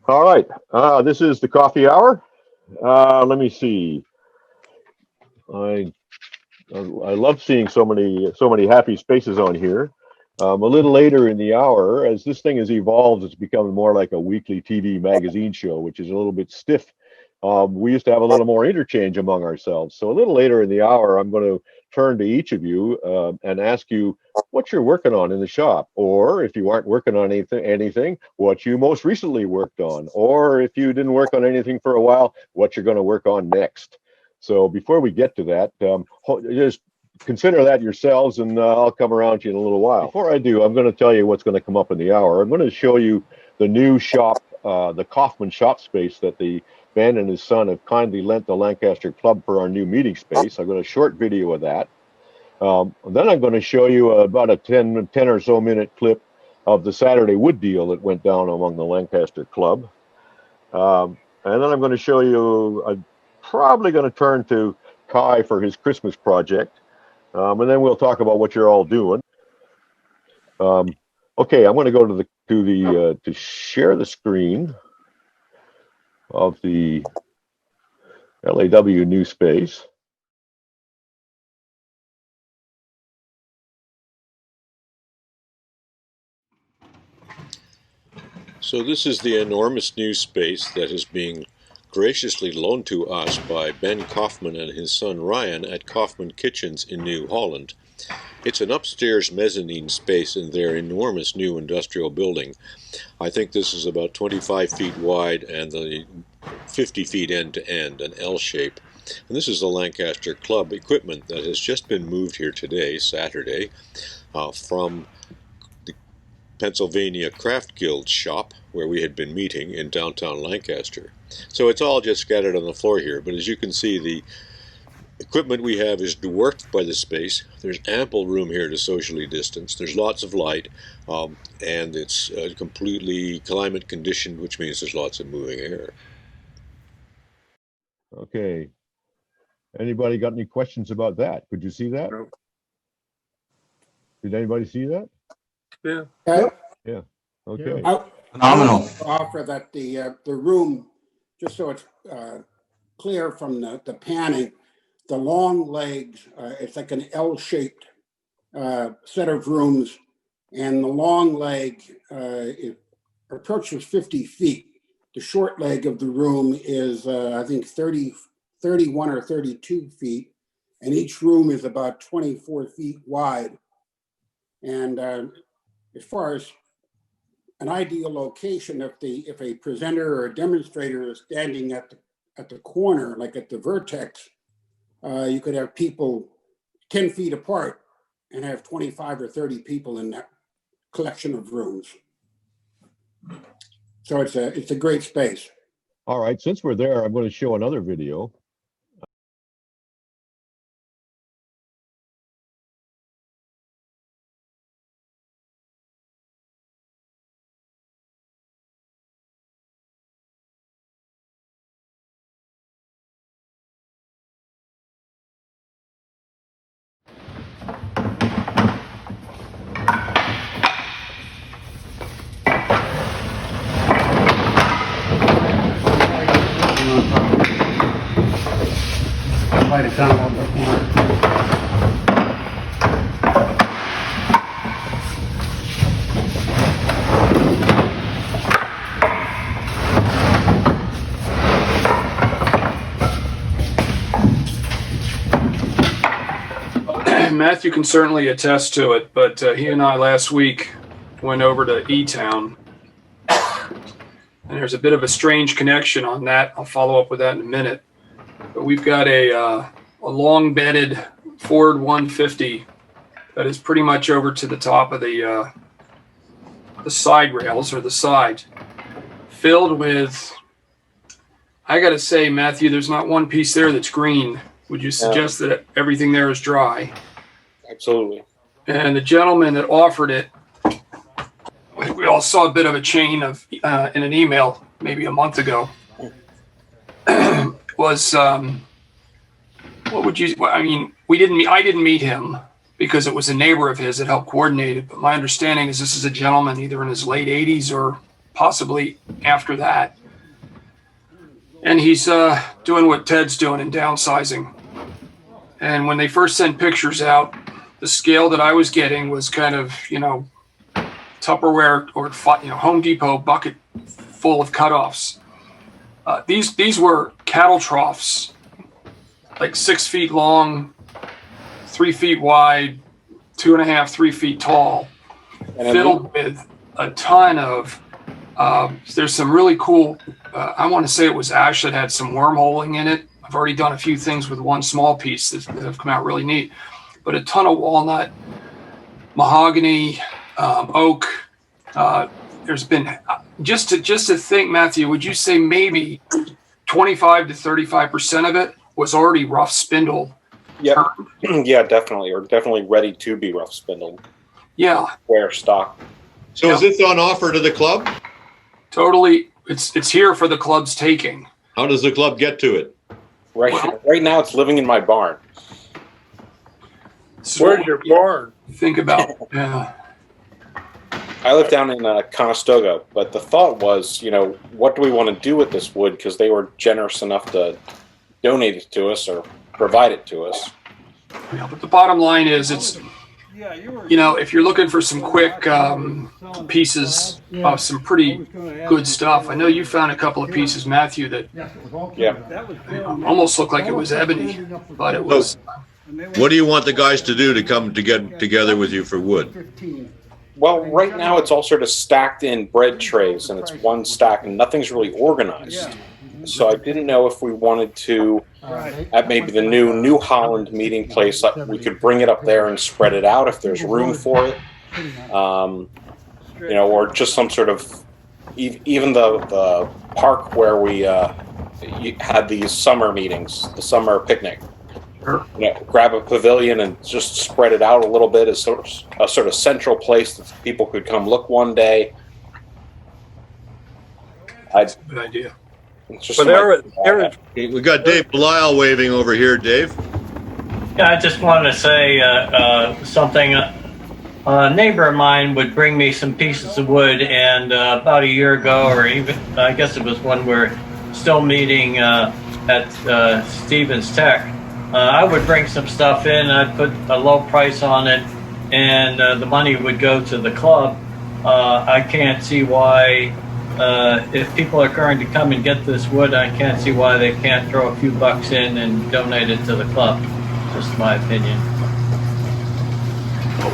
All right. This is the coffee hour. Let me see. I I love seeing so many happy spaces on here. A little later in the hour, as this thing has evolved, it's become more like a weekly TV magazine show, which is a little bit stiff. We used to have a little more interchange among ourselves. So a little later in the hour, I'm going to turn to each of you and ask you what you're working on in the shop, or if you aren't working on anything, what you most recently worked on, or if you didn't work on anything for a while, what you're going to work on next. So before we get to that, just consider that yourselves, and I'll come around to you in a little while. Before I do, I'm going to tell you what's going to come up in the hour. I'm going to show you the new shop, the Kaufman shop space that the Ben and his son have kindly lent the Lancaster Club for our new meeting space. I've got a short video of that. Then I'm going to show you about a 10 or so minute clip of the Saturday wood deal that went down among the Lancaster Club. And then I'm going to show you, I'm probably going to turn to Kai for his Christmas project. And then we'll talk about what you're all doing. Okay, I'm going to go to share the screen of the LAW new space. So this is the enormous new space that is being graciously loaned to us by Ben Kaufman and his son Ryan at Kaufman Kitchens in New Holland. It's an upstairs mezzanine space in their enormous new industrial building. I think this is about 25 feet wide and the 50 feet end to end, an L shape. And this is the Lancaster Club equipment that has just been moved here today, Saturday, from the Pennsylvania Craft Guild shop where we had been meeting in downtown Lancaster. So it's all just scattered on the floor here, but as you can see, the equipment we have is dwarfed by the space. There's ample room here to socially distance. There's lots of light, and it's completely climate conditioned, which means there's lots of moving air. Okay. Anybody got any questions about that? Could you see that? No. Did anybody see that? Yeah. Yeah. Okay. Phenomenal. Offer that the room, just so it's clear from the panning, the long legs, it's like an L-shaped set of rooms, and the long leg it approaches 50 feet. The short leg of the room is, I think, 31 or 32 feet, and each room is about 24 feet wide. And as far as an ideal location, if a presenter or a demonstrator is standing at the corner, like at the vertex, you could have people 10 feet apart and have 25 or 30 people in that collection of rooms. So it's a great space. All right. Since we're there, I'm going to show another video. Light it down a little bit more. Matthew can certainly attest to it, but he and I last week went over to E-Town, and there's a bit of a strange connection on that. I'll follow up with that in a minute. But we've got a long bedded Ford 150 that is pretty much over to the top of the side rails, or the side, filled with, I got to say, Matthew, there's not one piece there that's green. Would you suggest that everything there is dry? Absolutely. And the gentleman that offered it, we all saw a bit of a chain of in an email maybe a month ago. Was what would you? I mean, I didn't meet him because it was a neighbor of his that helped coordinate it. But my understanding is this is a gentleman either in his late 80s or possibly after that. And he's doing what Ted's doing in downsizing. And when they first sent pictures out, the scale that I was getting was kind of, Tupperware or Home Depot bucket full of cutoffs. These were cattle troughs, like 6 feet long, 3 feet wide, 2.5, 3 feet tall, filled with a ton of. There's some really cool. I want to say it was ash that had some wormholing in it. I've already done a few things with one small piece that have come out really neat, but a ton of walnut, mahogany, oak. There's been just to think, Matthew, would you say maybe 25 to 35% of it was already rough spindle? Yeah, yeah, definitely, or definitely ready to be rough spindled. Yeah, Square stock. So is this on offer to the club? totally. It's here for the club's taking. How does the club get to it? Right now, it's living in my barn. Where's your barn? Think about. Yeah. I live down in Conestoga, but the thought was, what do we want to do with this wood? Because they were generous enough to donate it to us or provide it to us. Yeah, but the bottom line is, it's if you're looking for some quick pieces of some pretty good stuff. I know you found a couple of pieces, Matthew, that almost looked like it was ebony, but it was. What do you want the guys to do to come to get together with you for wood? Well, right now it's all sort of stacked in bread trays, and it's one stack, and nothing's really organized. So I didn't know if we wanted to, at maybe the New Holland meeting place, we could bring it up there and spread it out if there's room for it. Or just some sort of, even the park where we had these summer meetings, the summer picnic. Grab a pavilion and just spread it out a little bit as a sort of central place that people could come look one day. That's a good idea. We got Dave Belial waving over here. Dave? Yeah, I just wanted to say something. A neighbor of mine would bring me some pieces of wood, and about a year ago, or even, I guess it was when we're still meeting at Stevens Tech, I would bring some stuff in, I'd put a low price on it, and the money would go to the club. I can't see why, if people are going to come and get this wood, I can't see why they can't throw a few bucks in and donate it to the club. Just my opinion.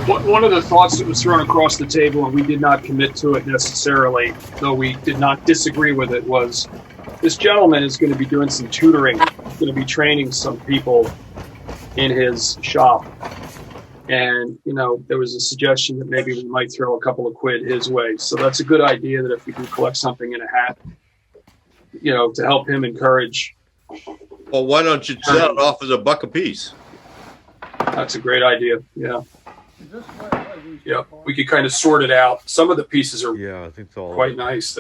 One of the thoughts that was thrown across the table, and we did not commit to it necessarily, though we did not disagree with it, was this gentleman is going to be doing some tutoring. He's going to be training some people in his shop. And, there was a suggestion that maybe we might throw a couple of quid his way. So that's a good idea, that if we can collect something in a hat, to help him encourage. Well, why don't you sell it off as a buck a piece? That's a great idea. Yeah. Yeah. We could kind of sort it out. Some of the pieces are I think so. quite nice.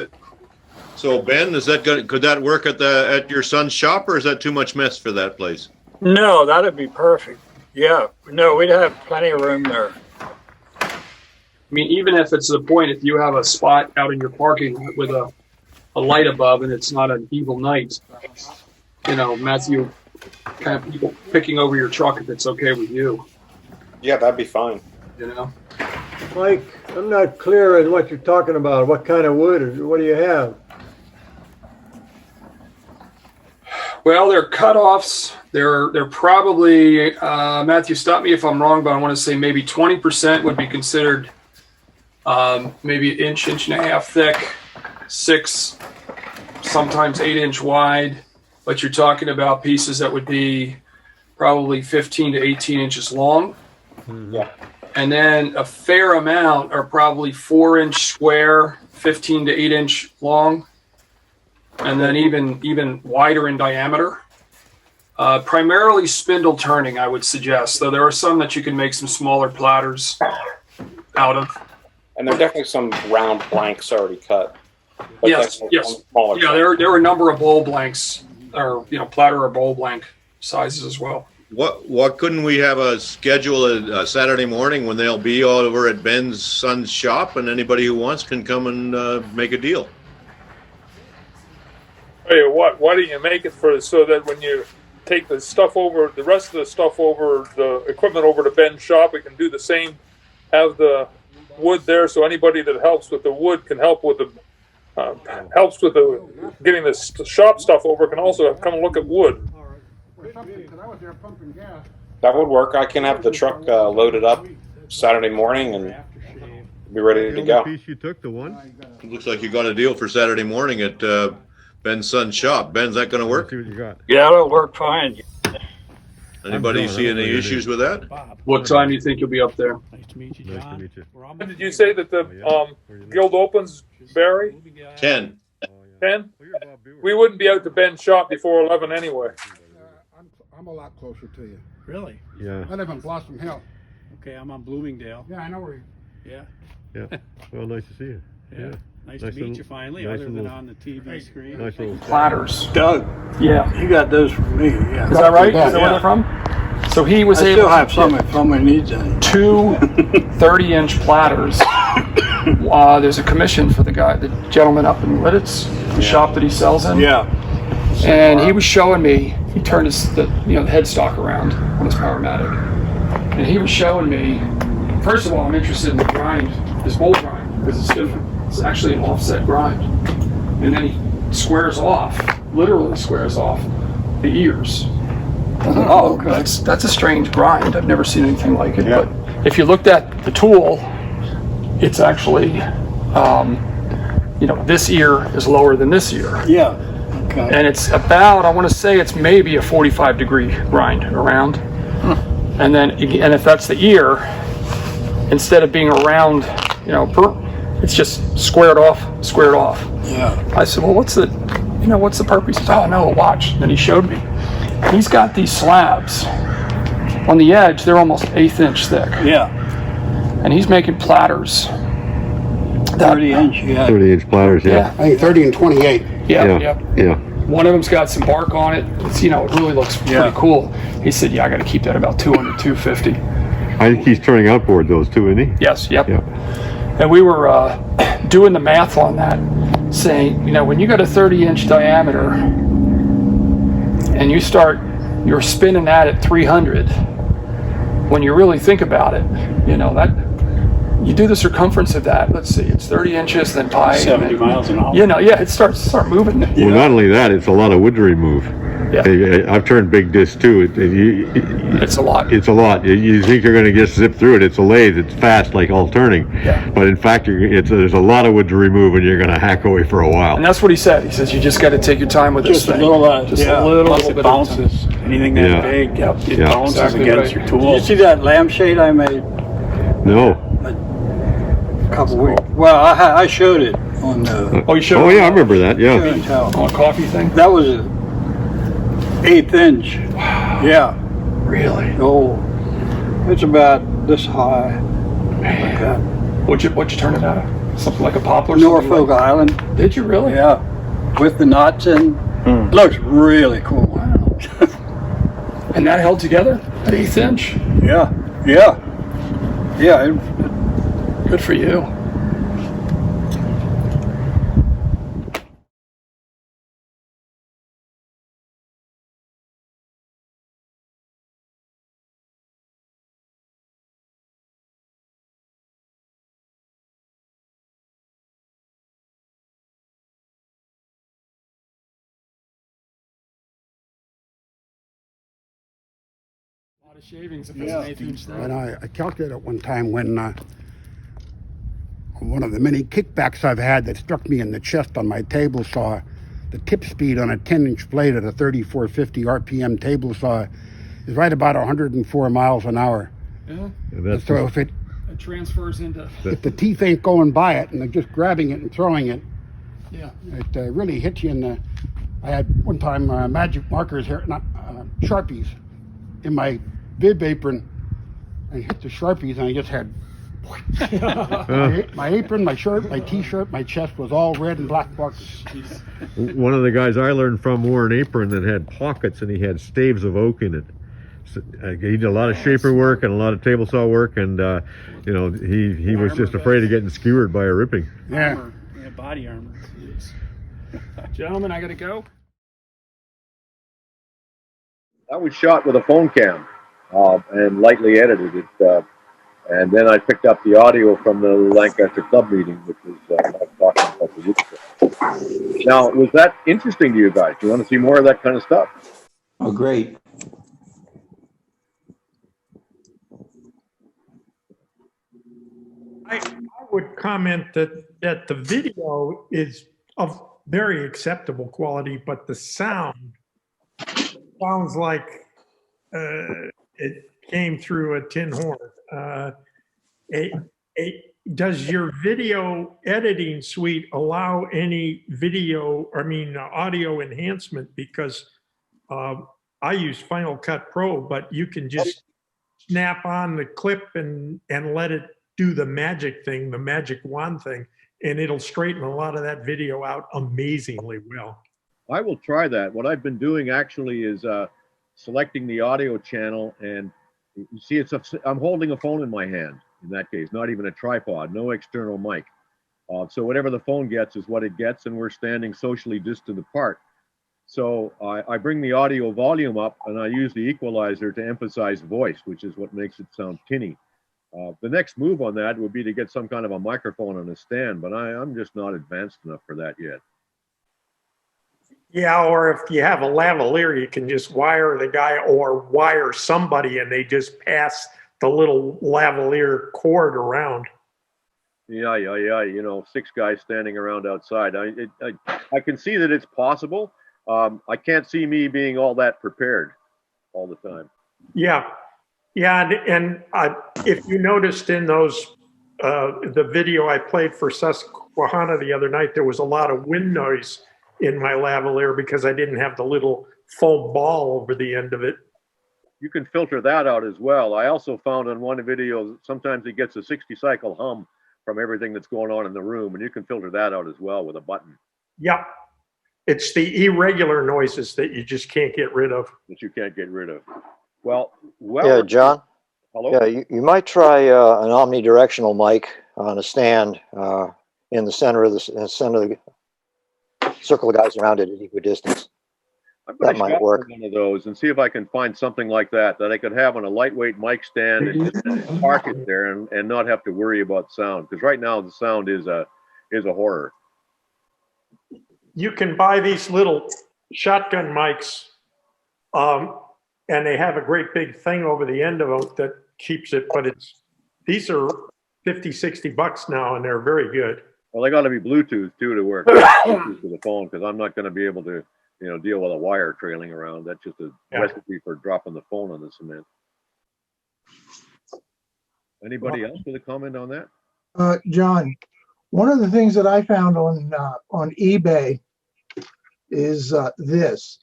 So Ben, could that work at your son's shop, or is that too much mess for that place? No, that'd be perfect. Yeah, no, we'd have plenty of room there. I mean, even if it's the point, if you have a spot out in your parking lot with a light above and it's not an evil night, Matthew, kind of people picking over your truck if it's okay with you. Yeah, that'd be fine. Mike, I'm not clear on what you're talking about. What kind of wood? What do you have? Well, they're cutoffs. They're probably, Matthew, stop me if I'm wrong, but I want to say maybe 20% would be considered maybe an inch and a half thick, 6, sometimes 8-inch wide. But you're talking about pieces that would be probably 15 to 18 inches long. Yeah. And then a fair amount are probably 4-inch square, 15 to 8-inch long. And then even wider in diameter. Primarily spindle turning, I would suggest, though there are some that you can make some smaller platters out of. And there are definitely some round blanks already cut. Yes. Yeah, there are a number of bowl blanks, or platter or bowl blank sizes as well. What couldn't we have a schedule a Saturday morning when they'll be all over at Ben's son's shop, and anybody who wants can come and make a deal. Hey, why don't you make it so that when you take the stuff over, the rest of the stuff over, the equipment over to Ben's shop, we can do the same, have the wood there, so anybody that helps with the wood can help with the getting the shop stuff over, can also come and look at wood. That would work. I can have the truck loaded up Saturday morning and be ready to go. Piece you took, the one? Looks like you got a deal for Saturday morning at Ben's son's shop. Ben's that going to work? See what you got. Yeah, it'll work fine. Anybody see any issues with that? What time do you think you'll be up there? Nice to meet you, Nice to John. meet you. When did you say that the guild opens, Barry? 10. 10? We wouldn't be out to Ben's shop before 11 anyway. I'm a lot closer to you. Really? Yeah, I live in Blossom Hill. Okay, I'm on Bloomingdale. Yeah, I know where you. Yeah. yeah. Well, nice to see you. Yeah. Nice to Nice meet little- you finally, nice other than little- on the TV screen. Nice little. Platters. Doug, Yeah. you got those from me, yeah. Is that right? Is Yeah. that where they're from? So he was I able still to have some get if somebody needs any. two 30-inch platters. There's a commission for the gentleman up in Lidditz, the shop that he sells in. Yeah. And he was showing me, he turned the headstock around on his Powermatic. And he was showing me, first of all, I'm interested in the grind, this bowl grind, because it's different. It's actually an offset grind. And then he squares off, literally squares off the ears. I thought, oh, that's a strange grind. I've never seen anything like it. Yeah. But if you looked at the tool, it's actually, this ear is lower than this ear. Yeah. Okay. And it's about, I want to say it's maybe a 45-degree grind around. And then, and if that's the ear, instead of being around, it's just squared off. Yeah. I said, well, what's the purpose? He said, oh, no, watch. Then he showed me. He's got these slabs. On the edge, they're almost 1/8 inch thick. Yeah. And he's making platters. 30-inch, yeah. 30-inch platters, Yeah. yeah. I think 30 and 28. Yeah. Yeah. One of them's got some bark on it. It's, it really looks pretty cool. He said, yeah, I got to keep that about 200, 250. I think he's turning outboard those too, isn't he? Yes, yep. Yeah. And we were doing the math on that, saying, when you got a 30-inch diameter and you're spinning that at 300, when you really think about it, that you do the circumference of that. Let's see, it's 30 inches, then pi. 70 miles an hour. It starts moving. Well, not only that, it's a lot of wood to remove. Yeah. I've turned big discs too. It's a lot. It's a lot. You think you're going to just zip through it. It's a lathe. It's fast, like all turning. Yeah. But in fact, there's a lot of wood to remove, and you're going to hack away for a while. And that's what he said. He says, you just got to take your time with this Just a thing. little, Just yeah. a little Plus bit it of bounces. Anything that Yeah. big, Yep. it Yeah. bounces Exactly against right. your Did you tools. see that lampshade I made No. a couple weeks? Well, I showed it on the Oh, you showed Oh yeah, I remember that. show Yeah. and tell. on a coffee thing? That was a 1/8 inch. Yeah. Really? Oh, it's about this high. Like that. What'd you turn it out of? Something like a poplar? Something Norfolk like- Island. Did you really? Yeah. With the knots in. Looks really cool. Wow. And that held together at 1/8 inch? Yeah. Yeah. Yeah. Good for you. A lot of shavings if it's an 1/8 inch And thing. I calculated it one time when one of the many kickbacks I've had that struck me in the chest on my table saw, the tip speed on a 10-inch blade at a 3450 RPM table saw is right about 104 miles an hour. Yeah. That's So if It transfers into, the teeth ain't going by it and they're just grabbing it and throwing it, yeah. it really hits you in the. I had one time magic markers here, not Sharpies, in my bib apron, and hit the Sharpies, and I just had my apron, my shirt, my T-shirt, my chest was all red and black markers. one of the guys I learned from wore an apron that had pockets, and he had staves of oak in it. he did a lot of shaper work and a lot of table saw work, and you know, he was just afraid of getting skewered by a ripping. Yeah. Armor. Yeah, body armor. Gentlemen, I gotta go. That was shot with a phone cam and lightly edited it. And then I picked up the audio from the Lancaster Club meeting, which was talking about the week ago. Now, was that interesting to you guys? Do you want to see more of that kind of stuff? Oh, great. I would comment that the video is of very acceptable quality, but the sound sounds like it came through a tin horn. Does your video editing suite allow any audio enhancement? Because I use Final Cut Pro, but you can just snap on the clip and let it do the magic thing, the magic wand thing, and it'll straighten a lot of that video out amazingly well. I will try that. What I've been doing actually is selecting the audio channel, and you see, I'm holding a phone in my hand in that case, not even a tripod, no external mic. So whatever the phone gets is what it gets, and we're standing socially distant apart. So I bring the audio volume up, and I use the equalizer to emphasize voice, which is what makes it sound tinny. The next move on that would be to get some kind of a microphone on a stand, but I'm just not advanced enough for that yet. Yeah, or if you have a lavalier, you can just wire the guy or wire somebody and they just pass the little lavalier cord around. Yeah. You know, 6 guys standing around outside. I can see that it's possible. I can't see me being all that prepared all the time. Yeah. And if you noticed in those, the video I played for Susquehanna the other night, there was a lot of wind noise in my lavalier because I didn't have the little foam ball over the end of it. You can filter that out as well. I also found on one video, sometimes it gets a 60 cycle hum from everything that's going on in the room, and you can filter that out as well with a button. Yep. It's the irregular noises that you just can't get rid of. That you can't get rid of. Well. Yeah, John. Hello? Yeah, you might try an omnidirectional mic on a stand in the center of the circle of guys around it at equidistance. That might work. One of those and see if I can find something like that I could have on a lightweight mic stand and park it there and not have to worry about sound, because right now the sound is a horror. You can buy these little shotgun mics, and they have a great big thing over the end of them that keeps it, but these are $50-$60 now, and they're very good. Well, they got to be Bluetooth too to work Bluetooth to the phone, because I'm not going to be able to, deal with a wire trailing around. That's just a recipe for dropping the phone on the cement. Anybody else with a comment on that? John, one of the things that I found on eBay is this.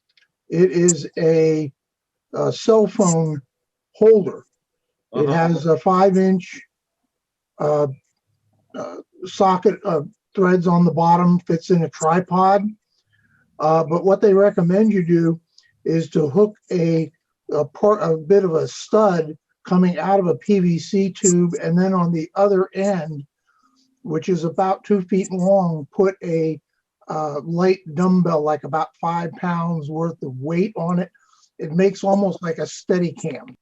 It is a cell phone holder. It has a 5-inch socket of threads on the bottom, fits in a tripod. But what they recommend you do is to hook a bit of a stud coming out of a PVC tube, and then on the other end, which is about 2 feet long, put a light dumbbell, like about 5 pounds worth of weight on it. It makes almost like a steady cam.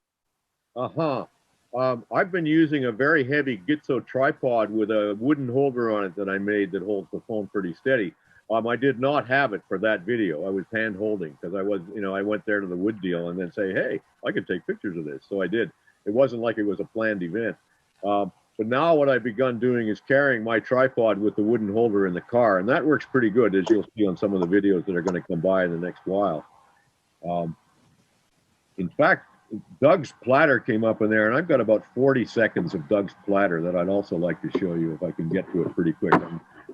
I've been using a very heavy Gitzo tripod with a wooden holder on it that I made that holds the phone pretty steady. I did not have it for that video. I was hand holding because I went there to the wood deal and then say, hey, I could take pictures of this. So I did. It wasn't like it was a planned event. But now what I've begun doing is carrying my tripod with the wooden holder in the car. And that works pretty good, as you'll see on some of the videos that are going to come by in the next while. In fact, Doug's platter came up in there, and I've got about 40 seconds of Doug's platter that I'd also like to show you if I can get to it pretty quick.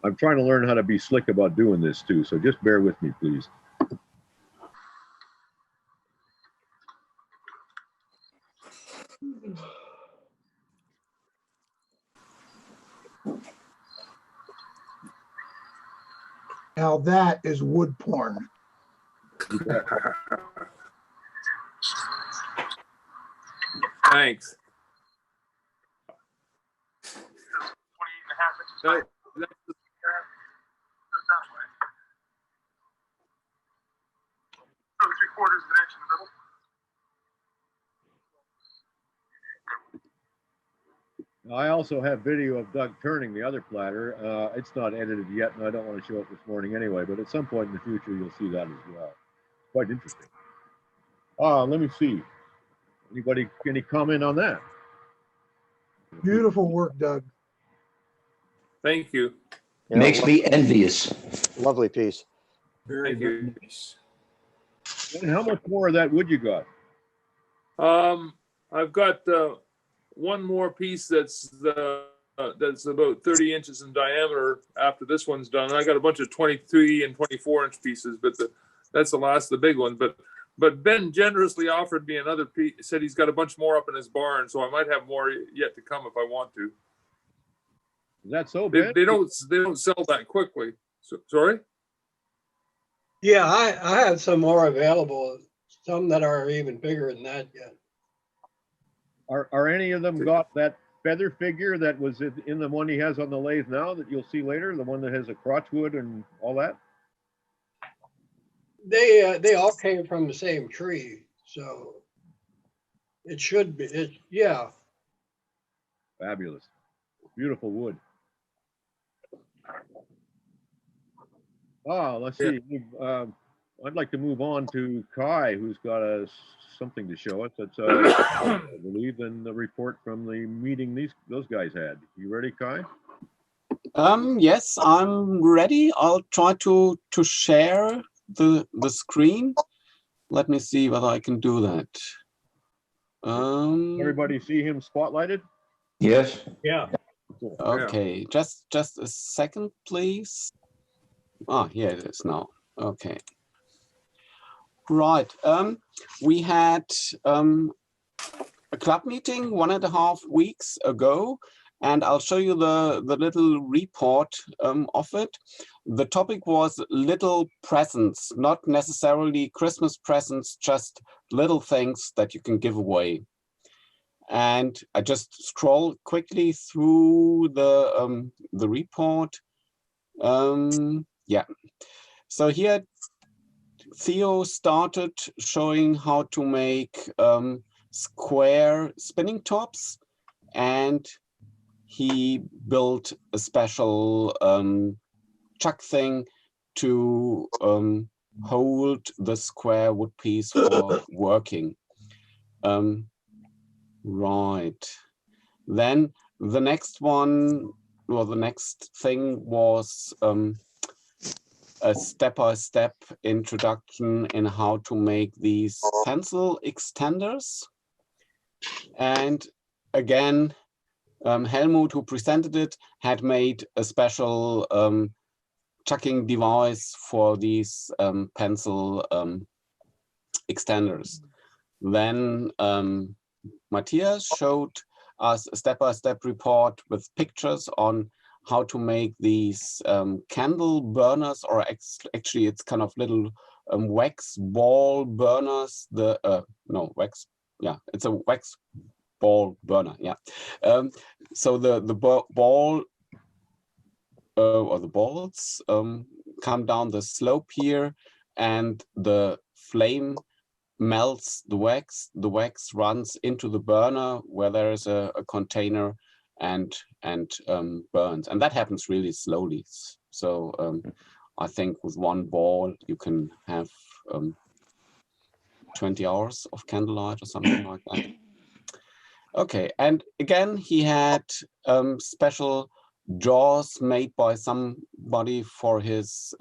I'm trying to learn how to be slick about doing this too, so just bear with me, please. Now that is wood porn. Thanks. That- that's the- I also have video of Doug turning the other platter. It's not edited yet, and I don't want to show it this morning anyway, but at some point in the future, you'll see that as well. Quite interesting. Let me see. Anybody, any comment on that? Beautiful work, Doug. Thank you. Yeah, Makes me envious. lovely piece. Very Thank you. good. And how much more of that wood you got? I've got one more piece that's about 30 inches in diameter after this one's done. I got a bunch of 23 and 24-inch pieces, but that's the last of the big one. But Ben generously offered me another piece. Said he's got a bunch more up in his barn, so I might have more yet to come if I want to. Is that so, Ben? They don't sell that quickly. Sorry. Yeah, I have some more available, some that are even bigger than that yet. Are any of them got that feather figure that was in the one he has on the lathe now that you'll see later, the one that has a crotchwood and all that? They all came from the same tree, so it should be. Yeah. Fabulous. Beautiful wood. Let's see. I'd like to move on to Kai, who's got something to show us. That's, I believe, in the report from the meeting those guys had. You ready, Kai? Yes, I'm ready. I'll try to share the screen. Let me see whether I can do that. Everybody see him spotlighted? Yes. Yeah. Cool. Okay, just a second, please. Here it is now. Okay. Right. We had a club meeting 1.5 weeks ago, and I'll show you the little report of it. The topic was little presents, not necessarily Christmas presents, just little things that you can give away. And I just scroll quickly through the report. Yeah. So here Theo started showing how to make square spinning tops, and he built a special chuck thing to hold the square wood piece for working. Right. Then the next one, or the next thing was a step-by-step introduction in how to make these pencil extenders. And again, Helmut, who presented it, had made a special chucking device for these pencil extenders. Then Matthias showed us a step-by-step report with pictures on how to make these candle burners, or actually it's kind of little wax ball burners. Wax, yeah, it's a wax ball burner, yeah. So the ball or the balls come down the slope here, and the flame melts the wax runs into the burner where there is a container and burns, and that happens really slowly. So I think with one ball you can have 20 hours of candlelight or something like that. Okay, and again he had special jaws made by somebody for his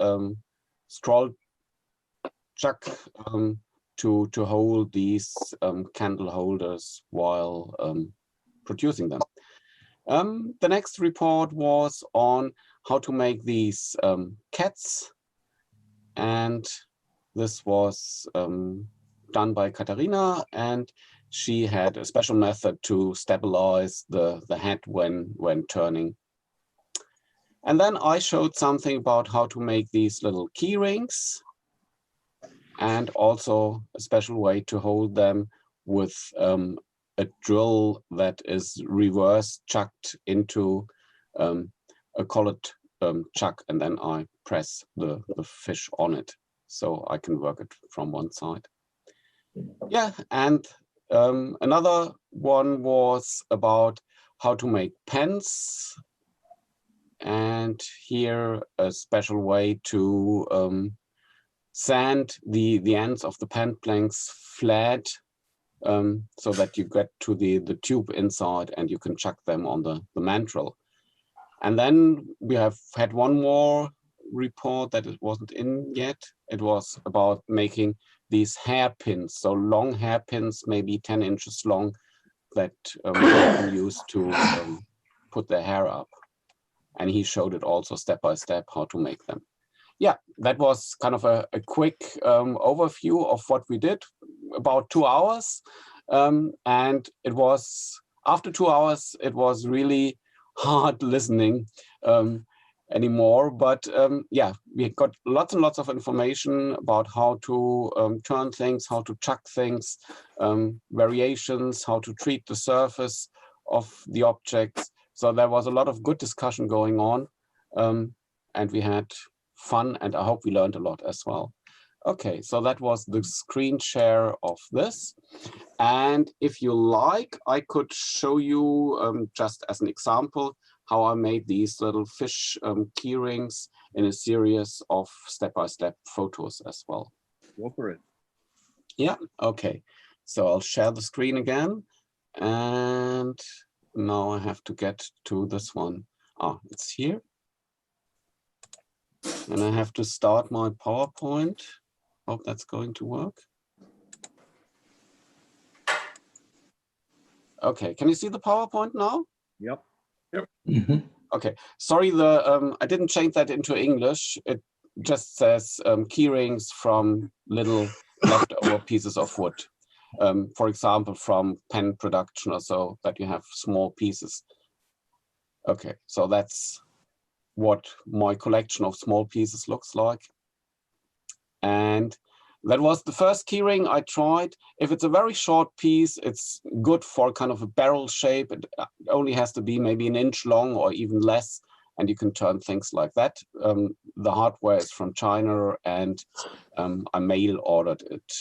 scroll chuck to hold these candle holders while producing them. The next report was on how to make these cats, and this was done by Katharina, and she had a special method to stabilize the head when turning. And then I showed something about how to make these little key rings, and also a special way to hold them with a a drill that is reverse chucked into a collet chuck, and then I press the fish on it, so I can work it from one side. Yeah, and another one was about how to make pens, and here a special way to sand the ends of the pen planks flat, so that you get to the tube inside and you can chuck them on the mandrel. And then we have had one more report that it wasn't in yet. It was about making these hairpins, so long hairpins, maybe 10 inches long, that you can use to put their hair up. And he showed it also step by step how to make them. Yeah, that was kind of a quick overview of what we did, about 2 hours. And it was, after 2 hours, it was really hard listening anymore. But yeah, we got lots and lots of information about how to turn things, how to chuck things, variations, how to treat the surface of the objects. So there was a lot of good discussion going on, and we had fun, and I hope we learned a lot as well. Okay, so that was the screen share of this. And if you like, I could show you just as an example how I made these little fish keyrings in a series of step-by-step photos as well. Go for it. Yeah, okay. So I'll share the screen again. And now I have to get to this one. Ah, it's here. And I have to start my PowerPoint. Hope that's going to work. Okay, can you see the PowerPoint now? Yep. Yep. Mm-hmm. Okay, sorry, I didn't change that into English. It just says keyrings from little leftover pieces of wood. For example, from pen production or so, that you have small pieces. Okay, so that's what my collection of small pieces looks like. And that was the first keyring I tried. If it's a very short piece, it's good for kind of a barrel shape. It only has to be maybe 1 inch long or even less, and you can turn things like that. The hardware is from China, and I mail ordered it.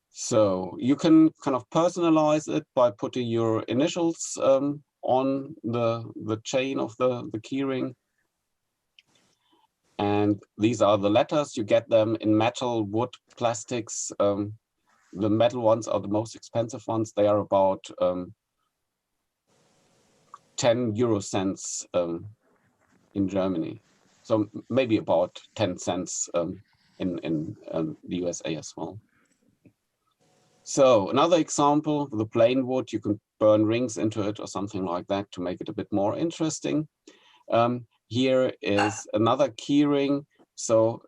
So you can kind of personalize it by putting your initials on the chain of the keyring. And these are the letters. You get them in metal, wood, plastics. The metal ones are the most expensive ones. They are about 10 euro cents in Germany. So maybe about 10 cents in the USA as well. So another example, the plain wood, you can burn rings into it or something like that to make it a bit more interesting. Here is another keyring. So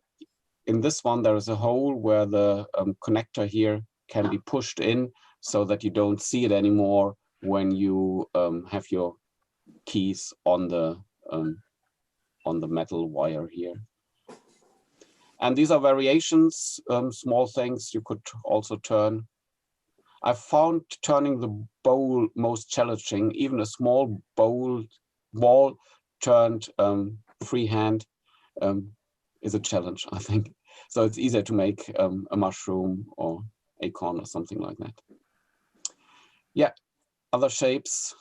in this one, there is a hole where the connector here can be pushed in so that you don't see it anymore when you have your keys on the metal wire here. And these are variations, small things you could also turn. I found turning the bowl most challenging. Even a small ball turned freehand is a challenge, I think. So it's easier to make a mushroom or acorn or something like that. Yeah, other shapes.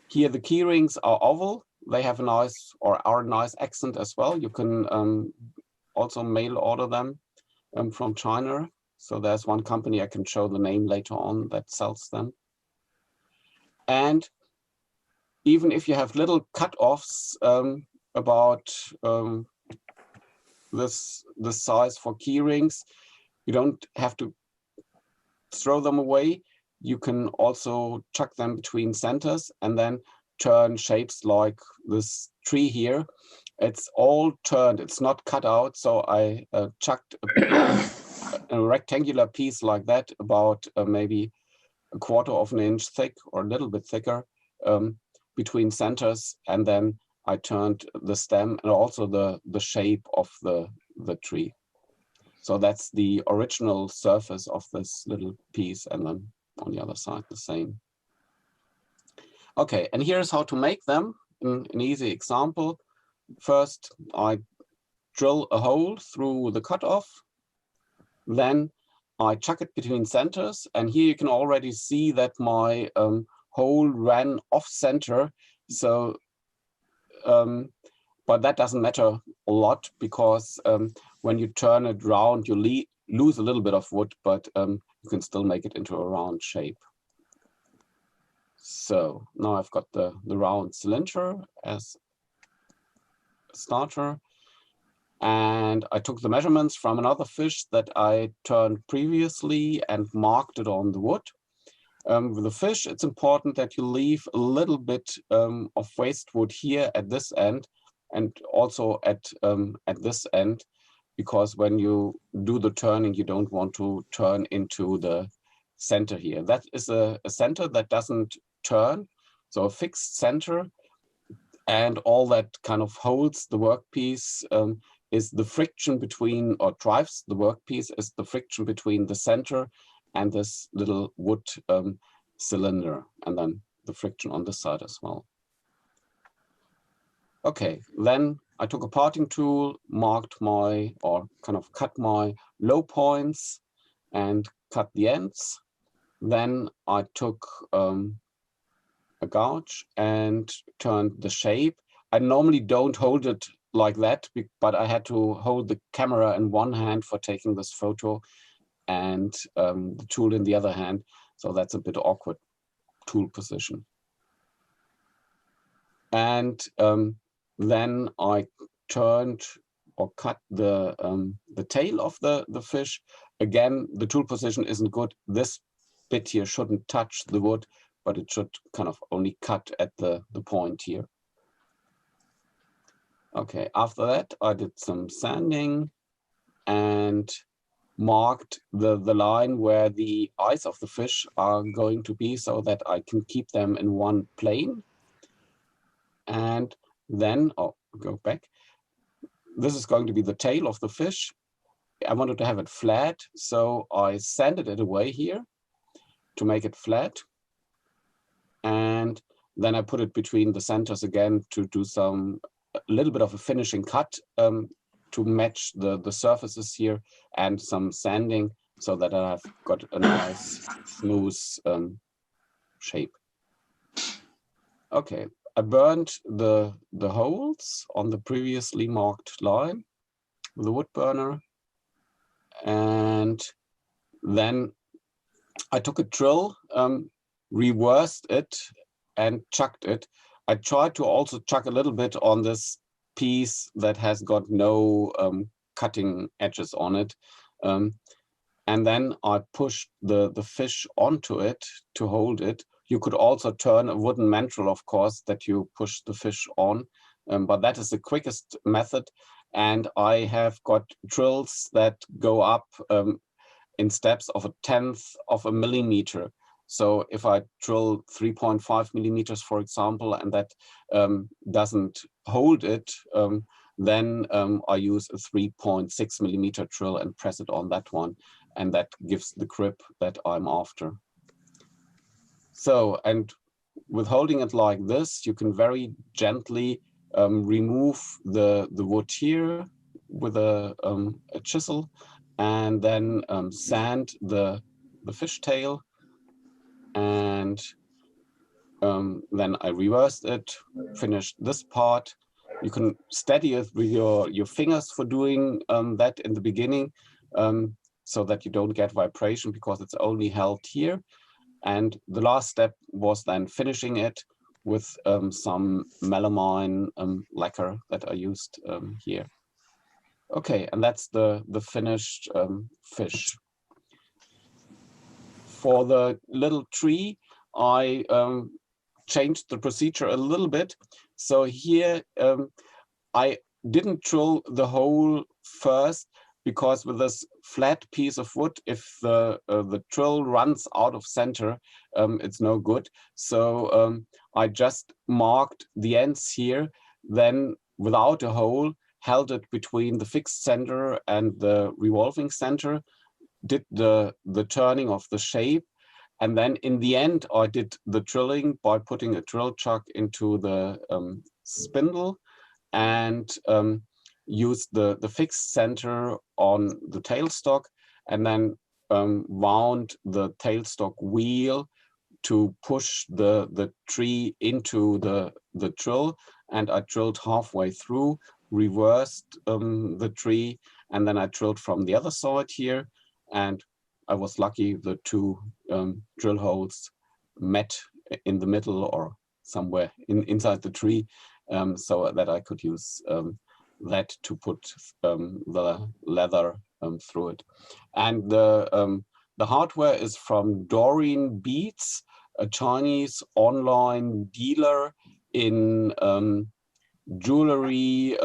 Here the keyrings are oval. They have a nice, or are a nice accent as well. You can also mail order them from China. So there's one company, I can show the name later on, that sells them. And even if you have little cut-offs about this size for keyrings, you don't have to throw them away. You can also chuck them between centers and then turn shapes like this tree here. It's all turned, it's not cut out. So I chucked a rectangular piece like that, about maybe 1/4 inch thick or a little bit thicker, between centers, and then I turned the stem and also the shape of the tree. So that's the original surface of this little piece, and then on the other side the same. Okay, and here's how to make them. An easy example. First, I drill a hole through the cutoff. Then I chuck it between centers. And here you can already see that my hole ran off center. So, but that doesn't matter a lot because when you turn it round, you lose a little bit of wood, but you can still make it into a round shape. So now I've got the round cylinder as a starter. And I took the measurements from another fish that I turned previously and marked it on the wood. With the fish, it's important that you leave a little bit of waste wood here at this end and also at this end, because when you do the turning, you don't want to turn into the center here. That is a center that doesn't turn, so a fixed center, and all that kind of holds the workpiece is the friction between, or drives the workpiece, is the friction between the center and this little wood cylinder, and then the friction on this side as well. Okay, then I took a parting tool, marked my, or kind of cut my low points and cut the ends. Then I took a gouge and turned the shape. I normally don't hold it like that, but I had to hold the camera in one hand for taking this photo and the tool in the other hand. So that's a bit awkward tool position. And then I turned or cut the tail of the fish. Again, the tool position isn't good. This bit here shouldn't touch the wood, but it should kind of only cut at the point here. Okay, after that, I did some sanding and marked the line where the eyes of the fish are going to be so that I can keep them in one plane. And then, oh, go back. This is going to be the tail of the fish. I wanted to have it flat, so I sanded it away here to make it flat. And then I put it between the centers again to do a little bit of a finishing cut to match the surfaces here, and some sanding so that I've got a nice smooth shape. Okay, I burned the holes on the previously marked line with a wood burner, and then I took a drill, reversed it and chucked it. I tried to also chuck a little bit on this piece that has got no cutting edges on it. And then I pushed the fish onto it to hold it. You could also turn a wooden mandrel, of course, that you push the fish on, but that is the quickest method. And I have got drills that go up in steps of 1/10 of a millimeter. So if I drill 3.5 millimeters, for example, and that doesn't hold it, then I use a 3.6 millimeter drill and press it on that one. And that gives the grip that I'm after. So, and with holding it like this, you can very gently remove the wood here with a chisel, and then sand the fish tail. And then I reversed it, finished this part. You can steady it with your fingers for doing that in the beginning, so that you don't get vibration because it's only held here. And the last step was then finishing it with some melamine lacquer that I used here. Okay, and that's the finished fish. For the little tree, I changed the procedure a little bit. So here, I didn't drill the hole first, because with this flat piece of wood, if the drill runs out of center, it's no good. So I just marked the ends here, then without a hole, held it between the fixed center and the revolving center, did the turning of the shape, And then in the end, I did the drilling by putting a drill chuck into the spindle and used the fixed center on the tailstock, and then wound the tailstock wheel to push the tree into the drill. And I drilled halfway through, reversed the tree, and then I drilled from the other side here. And I was lucky the two drill holes met in the middle or somewhere inside the tree, so that I could use that to put the leather through it. And the hardware is from Doreen Beats, a Chinese online dealer in jewelry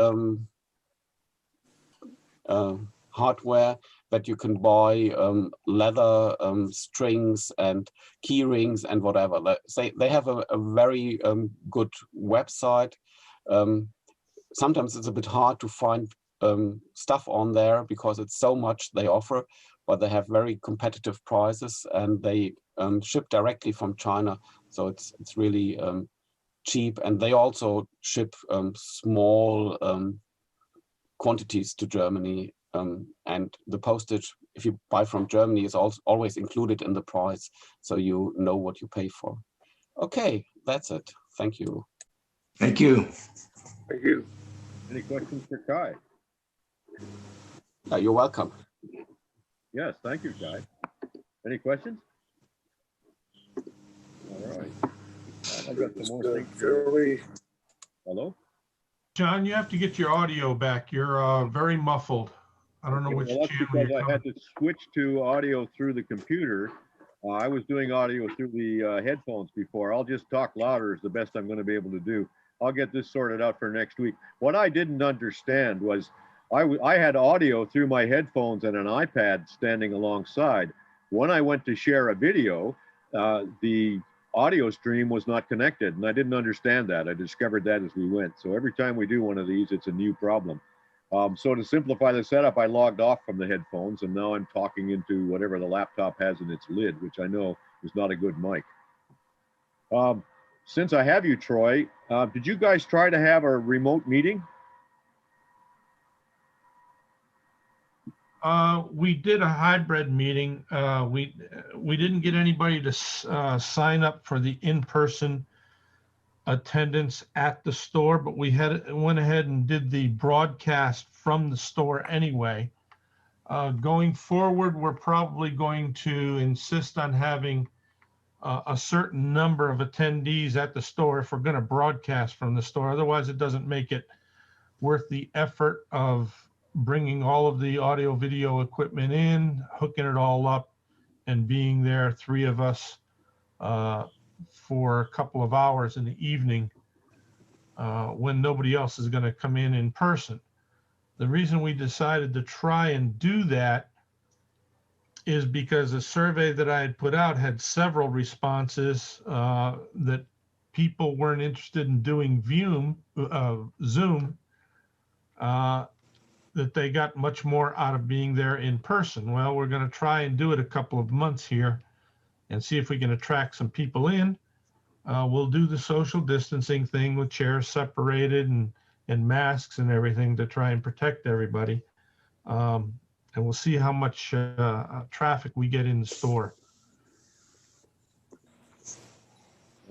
hardware, that you can buy leather strings and key rings and whatever. They have a very good website. Sometimes it's a bit hard to find stuff on there because it's so much they offer, but they have very competitive prices, and they ship directly from China. So it's really cheap, and they also ship small quantities to Germany. And the postage, if you buy from Germany, is also always included in the price, so you know what you pay for. Okay, that's it. Thank you. Thank you. Thank you. Any questions for Kai? You're welcome. Yes, thank you, Kai. Any questions? All right. I've got some more things. Hello? John, you have to get your audio back. You're very muffled. I don't know which Well, that's channel because you're I had to switch to audio through the computer. I was doing audio through the headphones before. I'll just talk louder is the best I'm going to be able to do. I'll get this sorted out for next week. What I didn't understand was I had audio through my headphones and an iPad standing alongside. When I went to share a video, the audio stream was not connected, and I didn't understand that. I discovered that as we went. So every time we do one of these, it's a new problem. So to simplify the setup, I logged off from the headphones, and now I'm talking into whatever the laptop has in its lid, which I know is not a good mic. Since I have you, Troy, did you guys try to have a remote meeting? We did a hybrid meeting. We didn't get anybody to sign up for the in-person attendance at the store, but we went ahead and did the broadcast from the store anyway. Going forward, we're probably going to insist on having a certain number of attendees at the store if we're going to broadcast from the store. Otherwise, it doesn't make it worth the effort of bringing all of the audio video equipment in, hooking it all up, and being there, three of us, for a couple of hours in the evening when nobody else is going to come in person. The reason we decided to try and do that is because a survey that I had put out had several responses that people weren't interested in doing Zoom, that they got much more out of being there in person. Well, we're going to try and do it a couple of months here and see if we can attract some people in. We'll do the social distancing thing with chairs separated and masks and everything to try and protect everybody. And we'll see how much traffic we get in the store.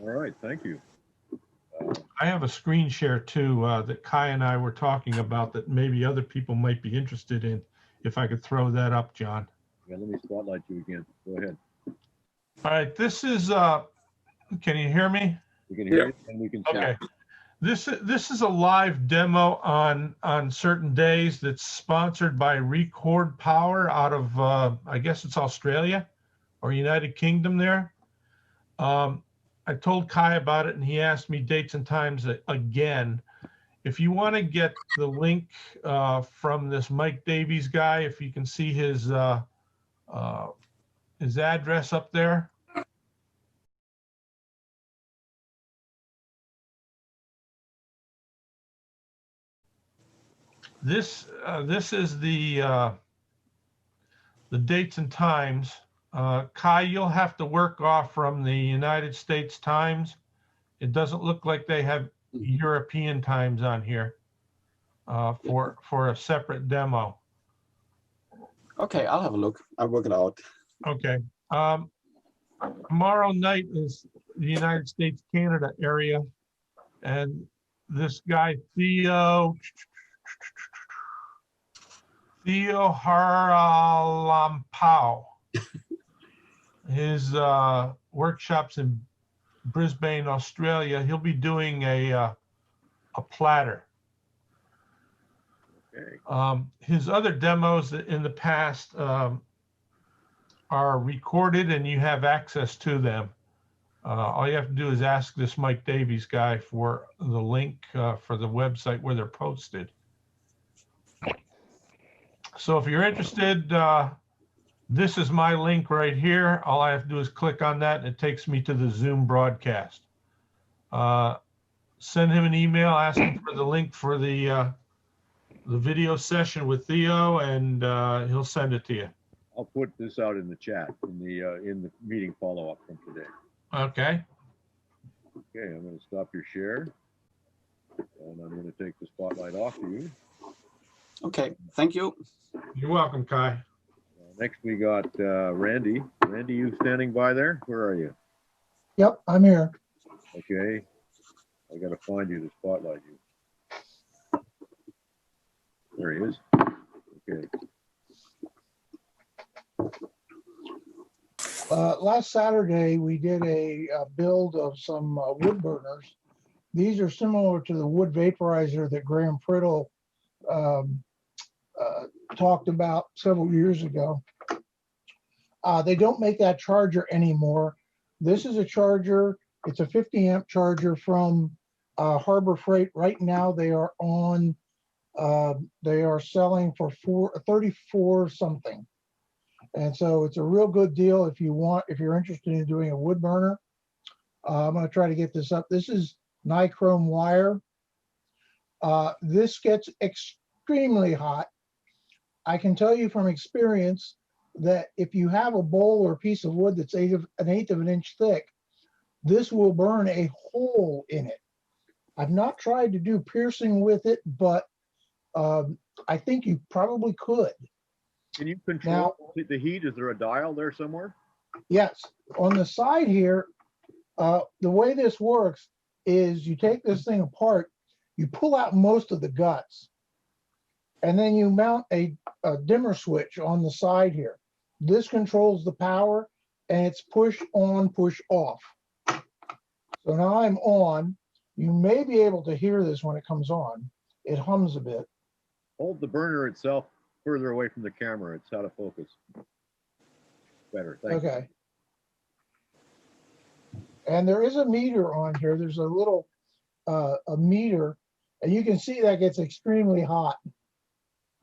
All right, thank you. I have a screen share too that Kai and I were talking about that maybe other people might be interested in. If I could throw that up, John. Yeah, let me spotlight you again. Go ahead. All right, this is, can you hear me? We can hear you and we can see. Okay. This is a live demo on certain days that's sponsored by Record Power out of, I guess it's Australia or United Kingdom there. I told Kai about it and he asked me dates and times again. If you want to get the link from this Mike Davies guy, if you can see his address up there. This is the dates and times Kai, you'll have to work off from the United States times. It doesn't look like they have European times on here for a separate demo. Okay, I'll have a look. I'll work it out. Okay. Tomorrow night is the United States, Canada area. And this guy, Theo Haralampau, his workshop's in Brisbane, Australia. He'll be doing a platter. Okay. His other demos in the past are recorded and you have access to them. All you have to do is ask this Mike Davies guy for the link for the website where they're posted. So if you're interested, this is my link right here. All I have to do is click on that and it takes me to the Zoom broadcast. Send him an email, ask him for the link for the video session with Theo, and he'll send it to you. I'll put this out in the chat in the meeting follow-up from today. Okay. Okay, I'm going to stop your share, and I'm going to take the spotlight off of you. Okay, thank you. You're welcome, Kai. Next, we got Randy. Randy, you standing by there? Where are you? Yep, I'm here. Okay, I got to find you to spotlight you. There he is. Okay. Last Saturday, we did a build of some wood burners. These are similar to the wood vaporizer that Graham Priddle talked about several years ago. They don't make that charger anymore. This is a charger. It's a 50 amp charger from Harbor Freight. Right now, they are on. They are selling for 34 something. And so it's a real good deal if you're interested in doing a wood burner. I'm going to try to get this up. This is nichrome wire. This gets extremely hot. I can tell you from experience that if you have a bowl or a piece of wood that's an eighth of an inch thick, this will burn a hole in it. I've not tried to do piercing with it, but I think you probably could. Can you control the heat? Is there a dial there somewhere? Yes. On the side here, the way this works is you take this thing apart, you pull out most of the guts, and then you mount a dimmer switch on the side here. This controls the power, and it's push on, push off. So now I'm on. You may be able to hear this when it comes on. It hums a bit. Hold the burner itself further away from the camera. It's out of focus. Better. Thank you. Okay. And there is a meter on here. There's a little a meter, and you can see that gets extremely hot.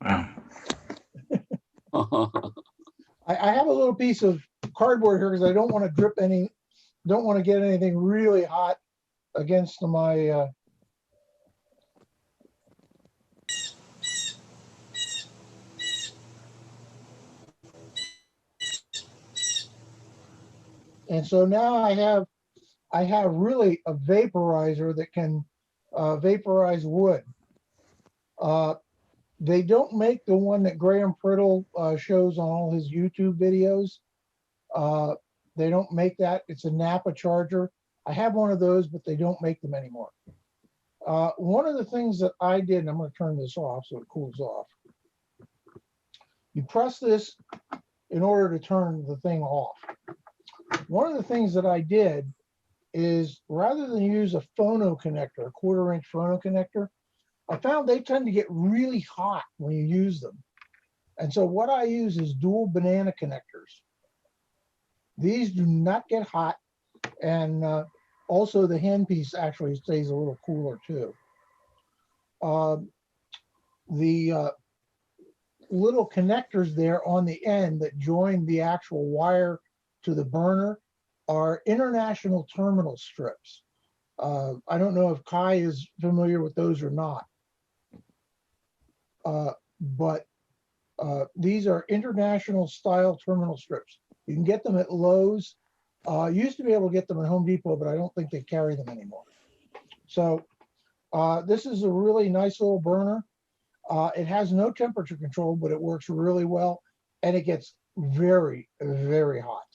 Wow. I have a little piece of cardboard here because I don't want to don't want to get anything really hot against my and so now I have really a vaporizer that can vaporize wood. They don't make the one that Graham Priddle shows on all his YouTube videos. They don't make that. It's a Napa charger. I have one of those, but they don't make them anymore. One of the things that I did, and I'm going to turn this off so it cools off. You press this in order to turn the thing off. One of the things that I did is rather than use a phono connector, a 1/4 inch phono connector, I found they tend to get really hot when you use them. And so what I use is dual banana connectors. These do not get hot. And also the handpiece actually stays a little cooler too. The little connectors there on the end that join the actual wire to the burner are international terminal strips. I don't know if Kai is familiar with those or not. But these are international style terminal strips. You can get them at Lowe's. Used to be able to get them at Home Depot, but I don't think they carry them anymore. So this is a really nice little burner. It has no temperature control, but it works really well, and it gets very, very hot.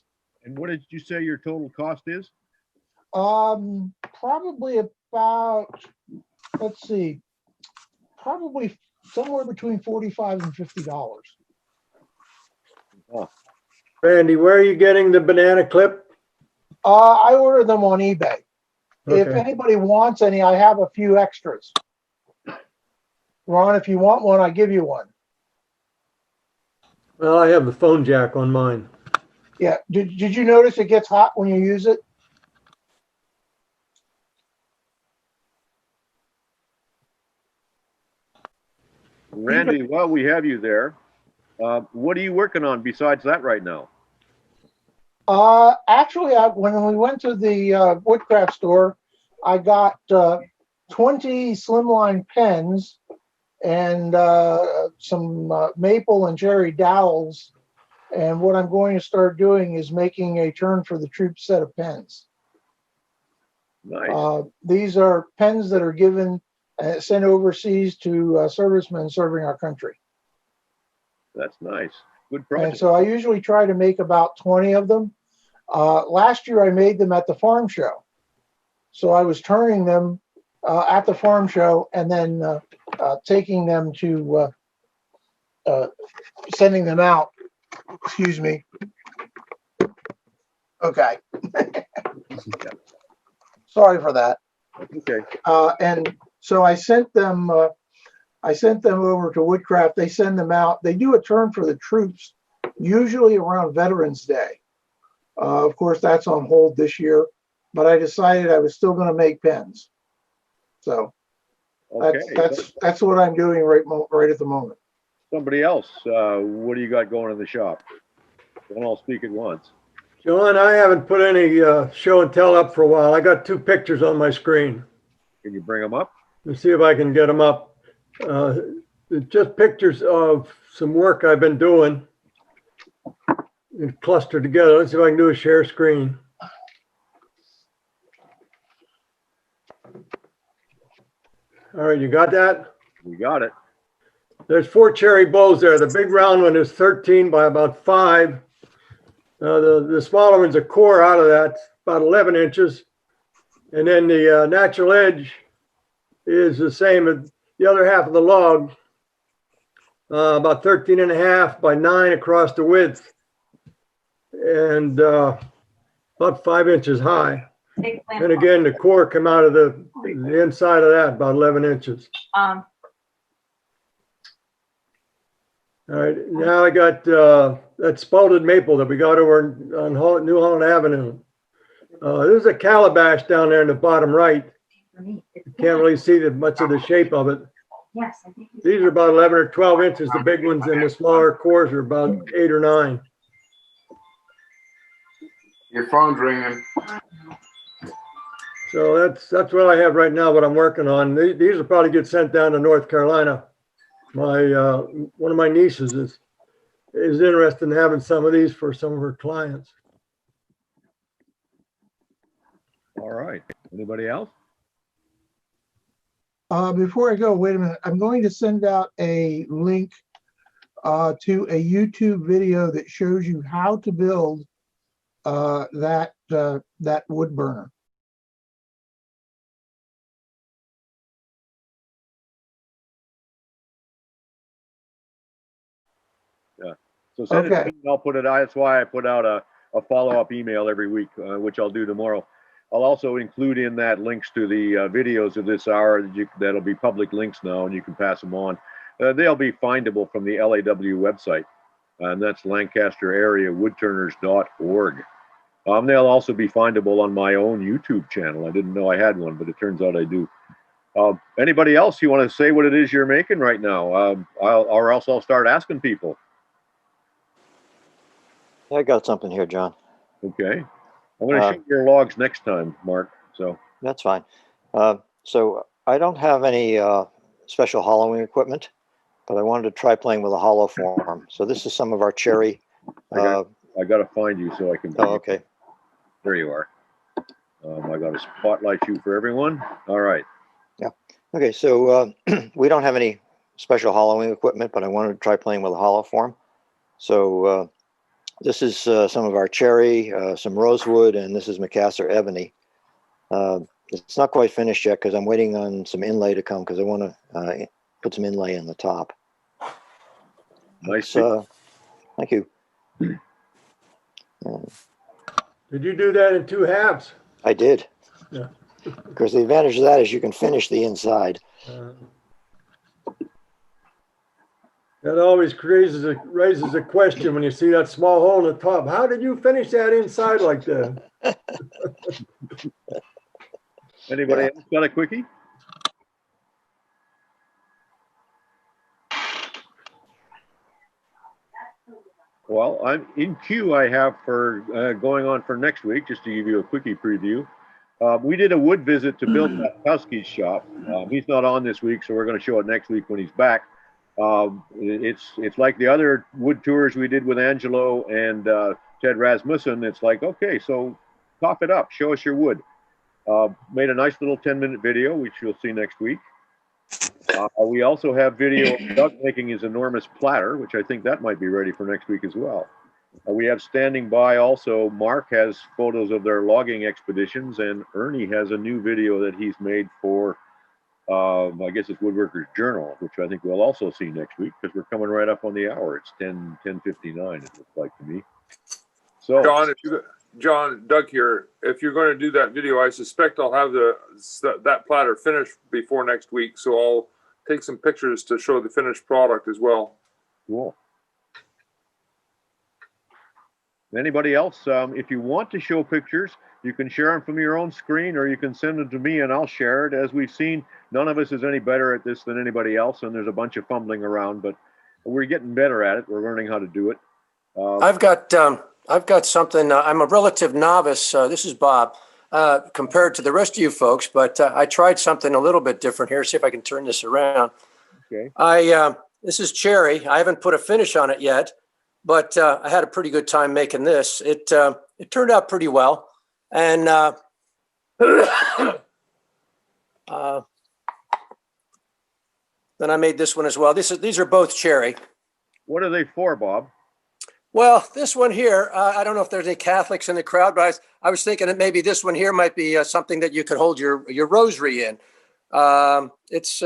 And what did you say your total cost is? Probably about, let's see, probably somewhere between $45 and $50. Oh. Randy, where are you getting the banana clip? I order them on eBay. If Okay. anybody wants any, I have a few extras. Ron, if you want one, I give you one. Well, I have the phone jack on mine. Yeah. Did you notice it gets hot when you use it? Randy, while we have you there, what are you working on besides that right now? Actually, when we went to the woodcraft store, I got 20 slimline pens and some maple and cherry dowels. And what I'm going to start doing is making a turn for the troop set of pens. Nice. These are pens that are given, sent overseas to servicemen serving our country. That's nice. Good project. And so I usually try to make about 20 of them. Last year I made them at the farm show. So I was turning them at the farm show and then taking them to sending them out. Excuse me. Okay. Sorry for that. Okay. And so I sent them over to Woodcraft. They send them out. They do a turn for the troops, usually around Veterans Day. Of course, that's on hold this year, but I decided I was still going to make pens. So Okay. that's what I'm doing right at the moment. Somebody else, what do you got going in the shop? Don't all speak at once. John, I haven't put any show and tell up for a while. I got 2 pictures on my screen. Can you bring them up? Let's see if I can get them up. Just pictures of some work I've been doing and clustered together. Let's see if I can do a share screen. All right, you got that? We got it. There's 4 cherry bows there. The big round one is 13 by about 5. The smaller one's a core out of that, about 11 inches. And then the natural edge is the same as the other half of the log, about 13 and a half by 9 across the width, and about 5 inches high. And again, the core come out of the inside of that, about 11 inches. All right, now I got that spalted maple that we got over on New Holland Avenue. There's a calabash down there in the bottom right. You can't really see much of the shape of it. These are about 11 or 12 inches, the big ones, and the smaller cores are about 8 or 9. Your phone's ringing. So that's what I have right now, what I'm working on. These will probably get sent down to North Carolina. My one of my nieces is interested in having some of these for some of her clients. All right. Anybody else? Before I go, wait a minute. I'm going to send out a link to a YouTube video that shows you how to build that wood burner. Yeah. So send it to me and I'll put it out. That's why I put out a follow-up email every week, which I'll do tomorrow. I'll also include in that links to the videos of this hour that'll be public links now, and you can pass them on. They'll be findable from the LAW website, and that's LancasterAreaWoodturners.org. They'll also be findable on my own YouTube channel. I didn't know I had one, but it turns out I do. Anybody else you want to say what it is you're making right now? Or else I'll start asking people. I got something here, John. Okay. I'm going to shoot your logs next time, Mark. So that's fine. So I don't have any special hollowing equipment, but I wanted to try playing with a hollow form. So this is some of our cherry I got to find you so I can. Oh, okay. There you are. I got to spotlight you for everyone. All right. Yeah. Okay. So we don't have any special hollowing equipment, but I wanted to try playing with a hollow form. So this is some of our cherry, some rosewood, and this is Lancaster ebony. It's not quite finished yet because I'm waiting on some inlay to come because I want to put some inlay in the top. Nice. Thank you. Did you do that in 2 halves? I did. Yeah. Because the advantage of that is you can finish the inside. That always raises a question when you see that small hole in the top. How did you finish that inside like that? Anybody else got a quickie? Well, I'm in queue. I have for going on for next week, just to give you a quickie preview. We did a wood visit to Bill Patkowski's shop. He's not on this week, so we're going to show it next week when he's back. It's like the other wood tours we did with Angelo and Ted Rasmussen. It's like, okay, so cough it up, show us your wood. Made a nice little 10-minute video, which you'll see next week. We also have video of Doug making his enormous platter, which I think that might be ready for next week as well. We have standing by also, Mark has photos of their logging expeditions, and Ernie has a new video that he's made for, I guess it's Woodworker's Journal, which I think we'll also see next week because we're coming right up on the hour. It's 10:59, it looks like to me. So, John, Doug here. If you're going to do that video, I suspect I'll have that platter finished before next week. So I'll take some pictures to show the finished product as well. Cool. Anybody else? If you want to show pictures, you can share them from your own screen, or you can send them to me and I'll share it. As we've seen, none of us is any better at this than anybody else, and there's a bunch of fumbling around, but we're getting better at it. We're learning how to do it. I've got something. I'm a relative novice. This is Bob, compared to the rest of you folks, but I tried something a little bit different here. See if I can turn this around. Okay. This is cherry. I haven't put a finish on it yet, but I had a pretty good time making this. It turned out pretty well, and then I made this one as well. These are both cherry. What are they for, Bob? Well, this one here, I don't know if there's any Catholics in the crowd, but I was thinking that maybe this one here might be something that you could hold your rosary in. It's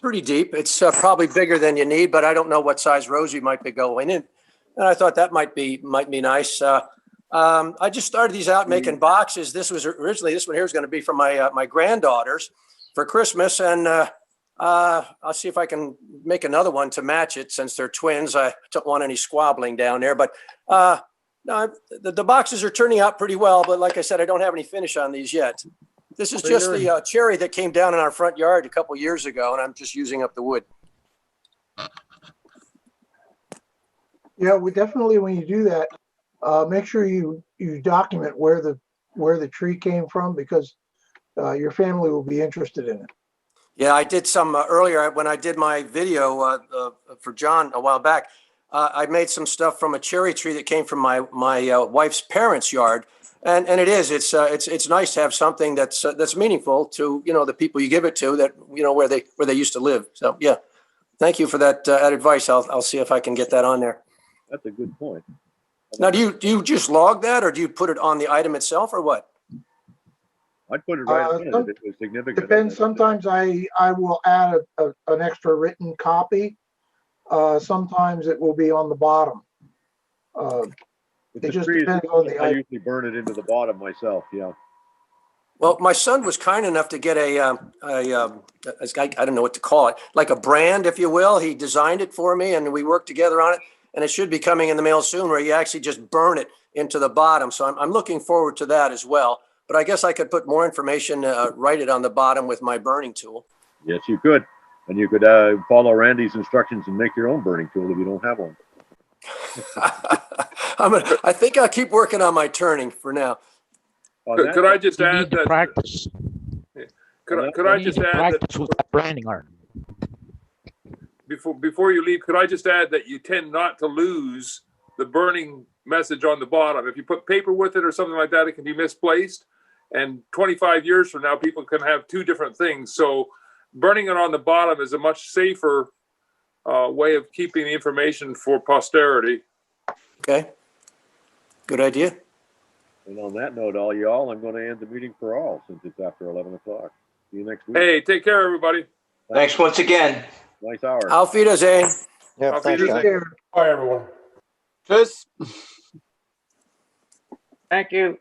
pretty deep. It's probably bigger than you need, but I don't know what size rosary might be going in. And I thought that might be nice. I just started these out making boxes. This was originally, this one here was going to be for my granddaughters for Christmas, and I'll see if I can make another one to match it since they're twins. I don't want any squabbling down there, but no, the boxes are turning out pretty well. But like I said, I don't have any finish on these yet. This is just the cherry that came down in our front yard a couple years ago, and I'm just using up the wood. Yeah, we definitely, when you do that, make sure you document where the tree came from, because your family will be interested in it. Yeah, I did some earlier when I did my video for John a while back. I made some stuff from a cherry tree that came from my wife's parents' yard, and it's nice to have something that's meaningful to the people you give it to, that where they used to live. So yeah, thank you for that advice. I'll see if I can get that on there. That's a good point. Now, do you just log that, or do you put it on the item itself, or what? I'd put it right on if it was significant. Depends. Sometimes I will add an extra written copy. Sometimes it will be on the bottom. It just depends on the I item. usually burn it into the bottom myself. Yeah. Well, my son was kind enough to get I don't know what to call it, like a brand, if you will. He designed it for me, and we worked together on it. And it should be coming in the mail soon, where you actually just burn it into the bottom. So I'm looking forward to that as well. But I guess I could put more information, write it on the bottom with my burning tool. Yes, you could. And you could follow Randy's instructions and make your own burning tool if you don't have one. I think I'll keep working on my turning for now. Could I just add that? Practice. Could I just add practice with branding art? Before you leave, could I just add that you tend not to lose the burning message on the bottom. If you put paper with it or something like that, it can be misplaced. And 25 years from now, people can have two different things. So burning it on the bottom is a much safer way of keeping the information for posterity. Okay. Good idea. And on that note, all y'all, I'm going to end the meeting for all since it's after 11 o'clock. See you next week. Hey, take care, everybody. Thanks once again. Nice hour. Auf Wiedersehen. Yeah, Auf thanks, Wiedersehen. guys. Bye, everyone. Tschüss. Thank you.